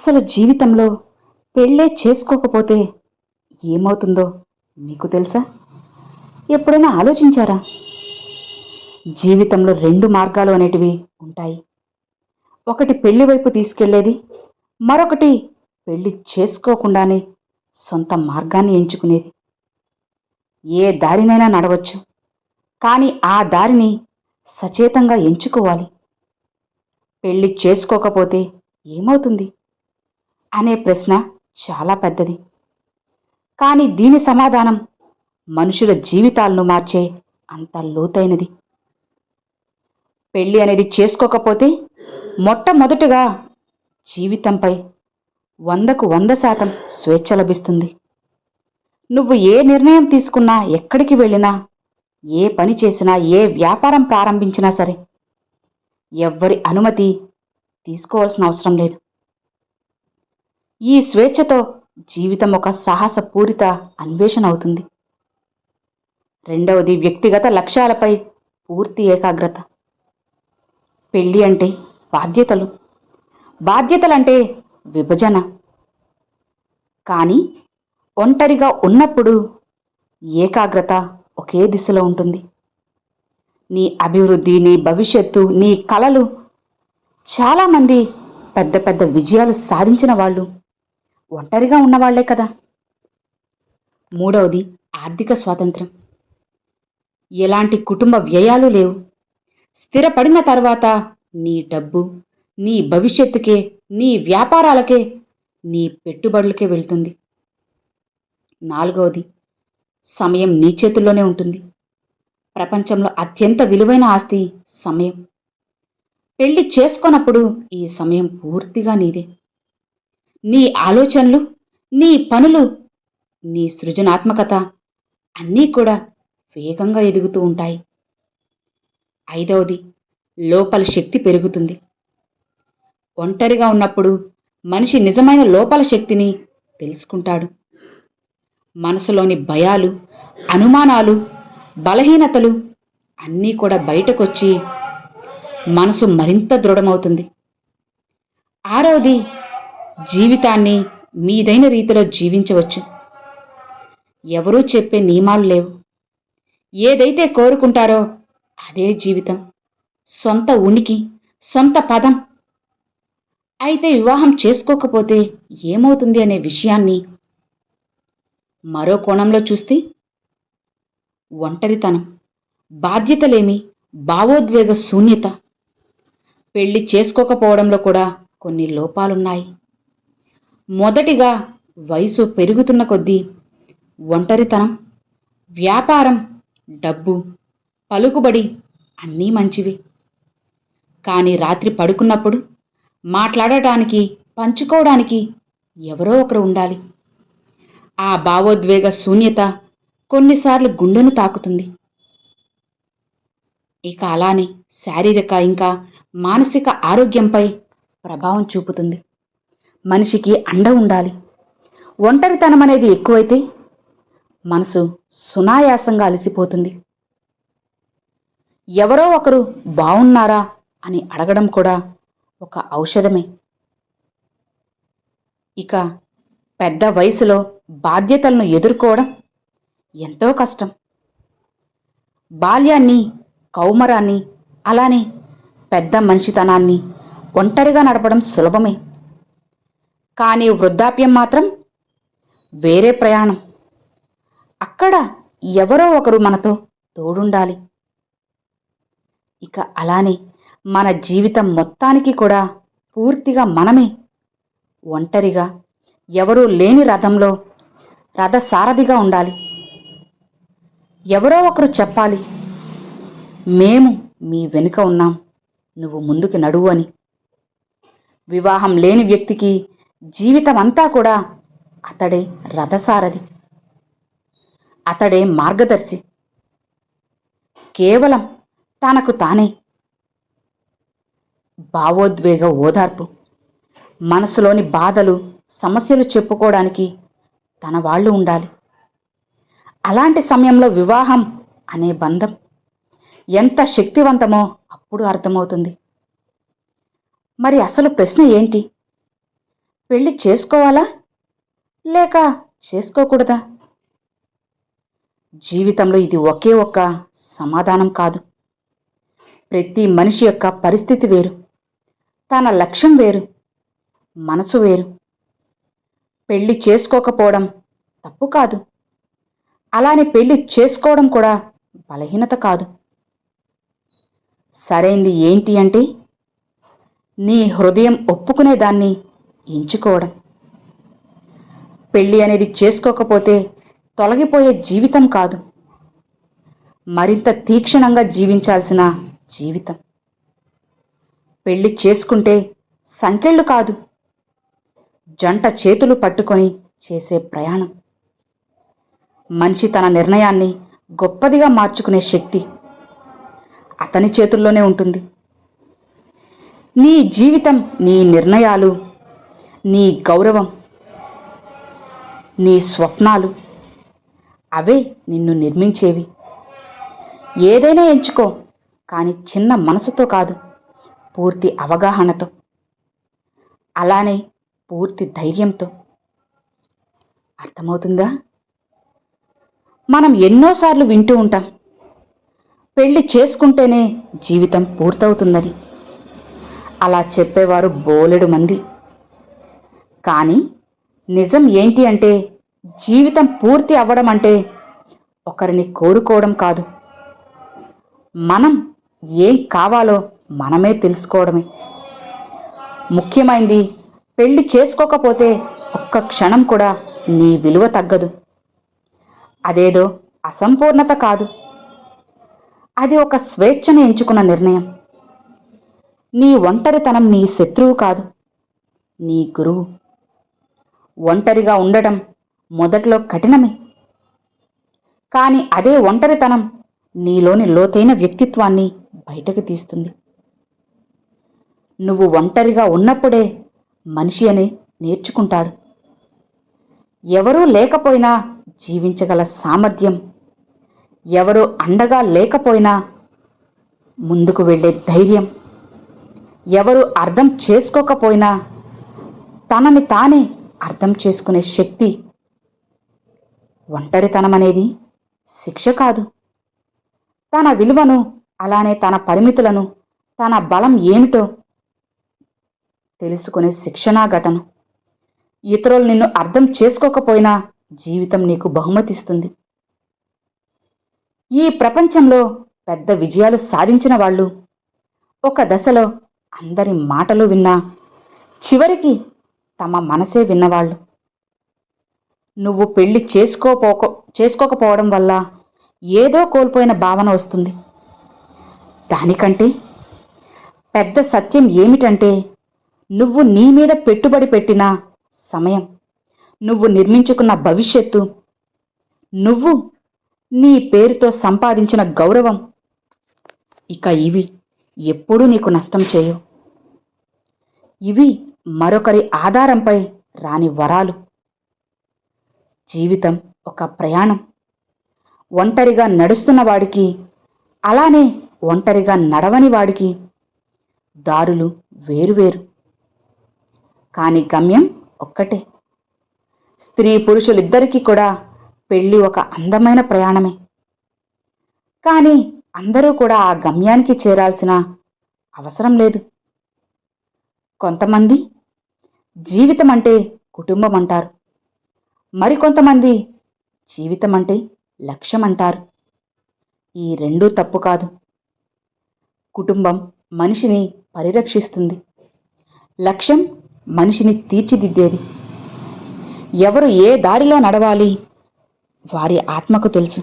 అసలు జీవితంలో పెళ్ళే చేసుకోకపోతే ఏమవుతుందో మీకు తెలుసా? ఎప్పుడైనా ఆలోచించారా? జీవితంలో రెండు మార్గాలు అనేటివి ఉంటాయి. ఒకటి పెళ్లి వైపు తీసుకెళ్లేది, మరొకటి పెళ్లి చేసుకోకుండానే సొంత మార్గాన్ని ఎంచుకునేది. ఏ దారినైనా నడవచ్చు, కానీ ఆ దారిని సచేతంగా ఎంచుకోవాలి. పెళ్లి చేసుకోకపోతే ఏమవుతుంది అనే ప్రశ్న చాలా పెద్దది. కానీ దీని సమాధానం మనుషుల జీవితాలను మార్చే అంత లోతైనది. పెళ్లి అనేది చేసుకోకపోతే మొట్టమొదటగా జీవితంపై 100% స్వేచ్ఛ లభిస్తుంది. నువ్వు ఏ నిర్ణయం తీసుకున్నా, ఎక్కడికి వెళ్ళినా, ఏ పని చేసినా, ఏ వ్యాపారం ప్రారంభించినా సరే ఎవ్వరి అనుమతి తీసుకోవాల్సిన అవసరం లేదు. ఈ స్వేచ్ఛతో జీవితం ఒక సాహసపూరిత అన్వేషణ అవుతుంది. రెండవది వ్యక్తిగత లక్ష్యాలపై పూర్తి ఏకాగ్రత. పెళ్ళి అంటే బాధ్యతలు, బాధ్యతలంటే విభజన. కానీ ఒంటరిగా ఉన్నప్పుడు ఏకాగ్రత ఒకే దిశలో ఉంటుంది. నీ అభివృద్ధి, నీ భవిష్యత్తు, నీ కలలు. చాలామంది పెద్ద పెద్ద విజయాలు సాధించిన వాళ్ళు ఒంటరిగా ఉన్నవాళ్లే కదా. మూడవది ఆర్థిక స్వాతంత్ర్యం. ఎలాంటి కుటుంబ వ్యయాలు లేవు. స్థిరపడిన తర్వాత నీ డబ్బు నీ భవిష్యత్తుకే, నీ వ్యాపారాలకే, నీ పెట్టుబడులకే వెళ్తుంది. నాలుగవది సమయం నీ చేతుల్లోనే ఉంటుంది. ప్రపంచంలో అత్యంత విలువైన ఆస్తి సమయం. పెళ్లి చేసుకొన్నప్పుడు ఈ సమయం పూర్తిగా నీదే. నీ ఆలోచనలు, నీ పనులు, నీ సృజనాత్మకత అన్నీ కూడా వేగంగా ఎదుగుతూ ఉంటాయి. ఐదవది లోపల శక్తి పెరుగుతుంది. ఒంటరిగా ఉన్నప్పుడు మనిషి నిజమైన లోపల శక్తిని తెలుసుకుంటాడు. మనసులోని భయాలు, అనుమానాలు, బలహీనతలు అన్నీ కూడా బయటకొచ్చి మనసు మరింత దృఢమవుతుంది. ఆరవది జీవితాన్ని మీదైన రీతిలో జీవించవచ్చు. ఎవరూ చెప్పే నియమాలు లేవు. ఏదైతే కోరుకుంటారో అదే జీవితం, సొంత ఉనికి, సొంత పదం. అయితే వివాహం చేసుకోకపోతే ఏమవుతుంది అనే విషయాన్ని మరో కోణంలో చూస్తే ఒంటరితనం, బాధ్యతలేమి, భావోద్వేగ శూన్యత. పెళ్లి చేసుకోకపోవడంలో కూడా కొన్ని లోపాలున్నాయి. మొదటిగా వయసు పెరుగుతున్న కొద్దీ ఒంటరితనం, వ్యాపారం, డబ్బు, పలుకుబడి అన్నీ మంచివి. కానీ రాత్రి పడుకున్నప్పుడు మాట్లాడటానికి, పంచుకోవడానికి ఎవరో ఒకరు ఉండాలి. ఆ భావోద్వేగ శూన్యత కొన్నిసార్లు గుండెను తాకుతుంది. ఇక అలానే శారీరక ఇంకా మానసిక ఆరోగ్యంపై ప్రభావం చూపుతుంది. మనిషికి అండ ఉండాలి. ఒంటరితనం అనేది ఎక్కువైతే మనసు సునాయాసంగా అలసిపోతుంది. ఎవరో ఒకరు బావున్నారా అని అడగడం కూడా ఒక ఔషధమే. ఇక పెద్ద వయసులో బాధ్యతలను ఎదుర్కోవడం ఎంతో కష్టం. బాల్యాన్ని, కౌమరాన్ని, అలానే పెద్ద మనిషితనాన్ని ఒంటరిగా నడపడం సులభమే. కానీ వృద్ధాప్యం మాత్రం వేరే ప్రయాణం. అక్కడ ఎవరో ఒకరు మనతో తోడుండాలి. ఇక అలానే మన జీవితం మొత్తానికి కూడా పూర్తిగా మనమే ఒంటరిగా, ఎవరూ లేని రథంలో రథసారథిగా ఉండాలి. ఎవరో ఒకరు చెప్పాలి, మేము మీ వెనుక ఉన్నాం, నువ్వు ముందుకు నడువు అని. వివాహం లేని వ్యక్తికి జీవితం అంతా కూడా అతడే రథసారథి, అతడే మార్గదర్శి. కేవలం తనకు తానే. భావోద్వేగ ఓదార్పు. మనసులోని బాధలు, సమస్యలు చెప్పుకోవడానికి తన వాళ్ళు ఉండాలి. అలాంటి సమయంలో వివాహం అనే బంధం ఎంత శక్తివంతమో అప్పుడు అర్థమవుతుంది. మరి అసలు ప్రశ్న ఏంటి? పెళ్లి చేసుకోవాలా లేక చేసుకోకూడదా? జీవితంలో ఇది ఒకే ఒక్క సమాధానం కాదు. ప్రతి మనిషి యొక్క పరిస్థితి వేరు, తన లక్ష్యం వేరు, మనసు వేరు. పెళ్లి చేసుకోకపోవడం తప్పు కాదు, అలానే పెళ్లి చేసుకోవడం కూడా బలహీనత కాదు. సరైంది ఏంటి అంటే నీ హృదయం ఒప్పుకునే దాన్ని ఎంచుకోవడం. పెళ్లి అనేది చేసుకోకపోతే తొలగిపోయే జీవితం కాదు, మరింత తీక్షణంగా జీవించాల్సిన జీవితం. పెళ్లి చేసుకుంటే సంకెళ్ళు కాదు, జంట చేతులు పట్టుకొని చేసే ప్రయాణం. మనిషి తన నిర్ణయాన్ని గొప్పదిగా మార్చుకునే శక్తి అతని చేతుల్లోనే ఉంటుంది. నీ జీవితం, నీ నిర్ణయాలు, నీ గౌరవం, నీ స్వప్నాలు అవే నిన్ను నిర్మించేవి. ఏదైనా ఎంచుకో, కానీ చిన్న మనసుతో కాదు, పూర్తి అవగాహనతో, అలానే పూర్తి ధైర్యంతో. అర్థమవుతుందా? మనం ఎన్నోసార్లు వింటూ ఉంటాం, పెళ్లి చేసుకుంటేనే జీవితం పూర్తవుతుందని. అలా చెప్పేవారు బోలెడు మంది. కానీ నిజం ఏంటి అంటే జీవితం పూర్తి అవ్వడం అంటే ఒకరిని కోరుకోవడం కాదు, మనం ఏం కావాలో మనమే తెలుసుకోవడమే. ముఖ్యమైనది, పెళ్లి చేసుకోకపోతే ఒక్క క్షణం కూడా నీ విలువ తగ్గదు. అదేదో అసంపూర్ణత కాదు, అది ఒక స్వేచ్ఛను ఎంచుకున్న నిర్ణయం. నీ ఒంటరితనం నీ శత్రువు కాదు, నీ గురువు. ఒంటరిగా ఉండటం మొదట్లో కఠినమే, కానీ అదే ఒంటరితనం నీలోని లోతైన వ్యక్తిత్వాన్ని బయటకు తీస్తుంది. నువ్వు ఒంటరిగా ఉన్నప్పుడే మనిషి అని నేర్చుకుంటాడు. ఎవరూ లేకపోయినా జీవించగల సామర్థ్యం, ఎవరూ అండగా లేకపోయినా ముందుకు వెళ్ళే ధైర్యం, ఎవరు అర్థం చేసుకోకపోయినా తనని తానే అర్థం చేసుకునే శక్తి. ఒంటరితనం అనేది శిక్ష కాదు, తన విలువను, అలానే తన పరిమితులను, తన బలం ఏమిటో తెలుసుకునే శిక్షణా ఘటన. ఇతరులు నిన్ను అర్థం చేసుకోకపోయినా జీవితం నీకు బహుమతిస్తుంది. ఈ ప్రపంచంలో పెద్ద విజయాలు సాధించిన వాళ్ళు ఒక దశలో అందరి మాటలు విన్నా చివరికి తమ మనసే విన్నవాళ్ళు. నువ్వు పెళ్లి చేసుకోకపోవడం వల్ల ఏదో కోల్పోయిన భావన వస్తుంది. దానికంటే పెద్ద సత్యం ఏమిటంటే నువ్వు నీ మీద పెట్టుబడి పెట్టిన సమయం, నువ్వు నిర్మించుకున్న భవిష్యత్తు, నువ్వు నీ పేరుతో సంపాదించిన గౌరవం, ఇక ఇవి ఎప్పుడూ నీకు నష్టం చేయవు. ఇవి మరొకరి ఆధారంపై రాని వరాలు. జీవితం ఒక ప్రయాణం. ఒంటరిగా నడుస్తున్న వాడికి, అలానే ఒంటరిగా నడవని వాడికి దారులు వేరువేరు, కానీ గమ్యం ఒక్కటే. స్త్రీ పురుషులిద్దరికీ కూడా పెళ్లి ఒక అందమైన ప్రయాణమే. కానీ అందరూ కూడా ఆ గమ్యానికి చేరాల్సిన అవసరం లేదు. కొంతమంది జీవితం అంటే కుటుంబం అంటారు, మరికొంతమంది జీవితం అంటే లక్ష్యం అంటారు. ఈ రెండూ తప్పు కాదు. కుటుంబం మనిషిని పరిరక్షిస్తుంది, లక్ష్యం మనిషిని తీర్చిదిద్దేది. ఎవరు ఏ దారిలో నడవాలి వారి ఆత్మకు తెలుసు.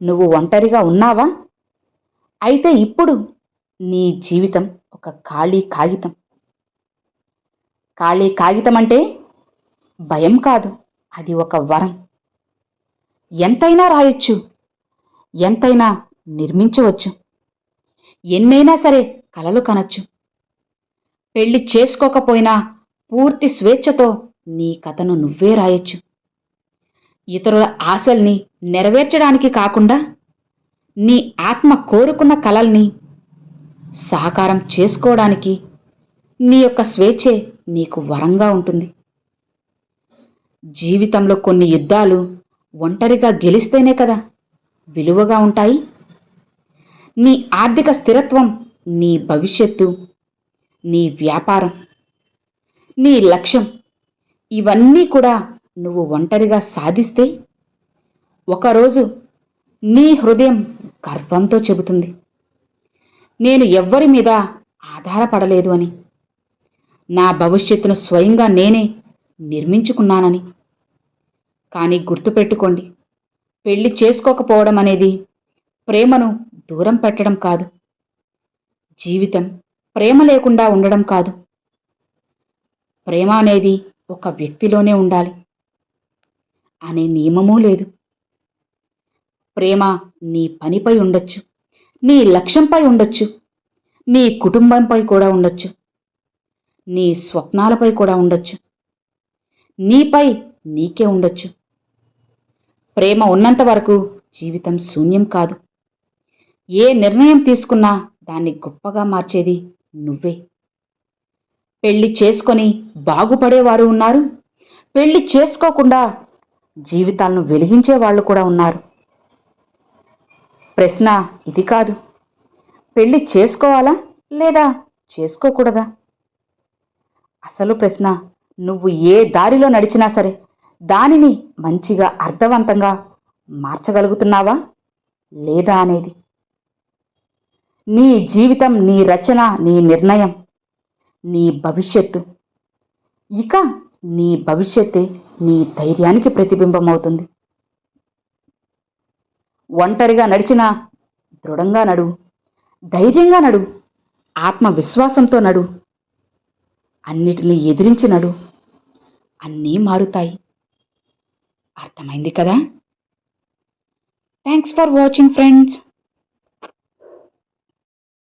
నువ్వు ఒంటరిగా ఉన్నావా? అయితే ఇప్పుడు నీ జీవితం ఒక ఖాళీ కాగితం. ఖాళీ కాగితం అంటే భయం కాదు, అది ఒక వరం. ఎంతైనా రాయొచ్చు, ఎంతైనా నిర్మించవచ్చు, ఎన్నైనా సరే కలలు కనొచ్చు. పెళ్లి చేసుకోకపోయినా పూర్తి స్వేచ్ఛతో నీ కథను నువ్వే రాయొచ్చు. ఇతరుల ఆశల్ని నెరవేర్చడానికి కాకుండా నీ ఆత్మ కోరుకున్న కలల్ని సాకారం చేసుకోవడానికి నీ యొక్క స్వేచ్ఛే నీకు వరంగా ఉంటుంది. జీవితంలో కొన్ని యుద్ధాలు ఒంటరిగా గెలిస్తేనే కదా విలువగా ఉంటాయి. నీ ఆర్థిక స్థిరత్వం, నీ భవిష్యత్తు, నీ వ్యాపారం, నీ లక్ష్యం ఇవన్నీ కూడా నువ్వు ఒంటరిగా సాధిస్తే ఒకరోజు నీ హృదయం గర్వంతో చెబుతుంది, నేను ఎవ్వరి మీద ఆధారపడలేదు అని, నా భవిష్యత్తును స్వయంగా నేనే నిర్మించుకున్నానని. కానీ గుర్తుపెట్టుకోండి, పెళ్లి చేసుకోకపోవడం అనేది ప్రేమను దూరం పెట్టడం కాదు. జీవితం ప్రేమ లేకుండా ఉండడం కాదు. ప్రేమ అనేది ఒక వ్యక్తిలోనే ఉండాలి అనే నియమమూ లేదు. ప్రేమ నీ పనిపై ఉండొచ్చు, నీ లక్ష్యంపై ఉండొచ్చు, నీ కుటుంబంపై కూడా ఉండొచ్చు, నీ స్వప్నాలపై కూడా ఉండొచ్చు, నీపై నీకే ఉండొచ్చు. ప్రేమ ఉన్నంత వరకు జీవితం శూన్యం కాదు. ఏ నిర్ణయం తీసుకున్నా దాన్ని గొప్పగా మార్చేది నువ్వే. పెళ్లి చేసుకొని బాగుపడేవారు ఉన్నారు, పెళ్లి చేసుకోకుండా జీవితాలను వెలిగించే వాళ్ళు కూడా ఉన్నారు. ప్రశ్న ఇది కాదు, పెళ్లి చేసుకోవాలా లేదా చేసుకోకూడదా? అసలు ప్రశ్న, నువ్వు ఏ దారిలో నడిచినా సరే దానిని మంచిగా అర్థవంతంగా మార్చగలుగుతున్నావా లేదా అనేది. నీ జీవితం, నీ రచన, నీ నిర్ణయం, నీ భవిష్యత్తు. ఇక నీ భవిష్యత్తే నీ ధైర్యానికి ప్రతిబింబం అవుతుంది. ఒంటరిగా నడిచినా దృఢంగా నడువు, ధైర్యంగా నడువు, ఆత్మవిశ్వాసంతో నడువు, అన్నిటినీ ఎదిరించి నడువు. అన్నీ మారుతాయి. అర్థమైంది కదా? Thanks for watching friends.